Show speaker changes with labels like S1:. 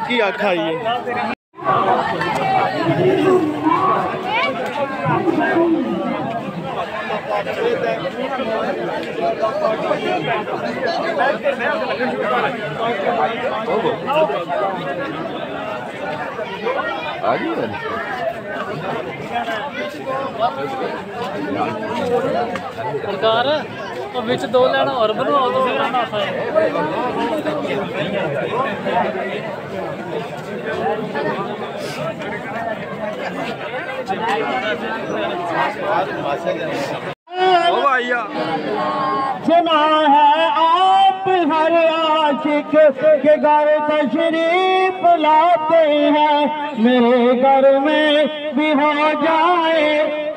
S1: की आखा ही
S2: सरकार तो बिच दो लैना और बनवाओ तो फिर आना आता है।
S3: सुना है आप हर आशिक के घर तशरीफ लाते हैं, मेरे घर में भी हो जाए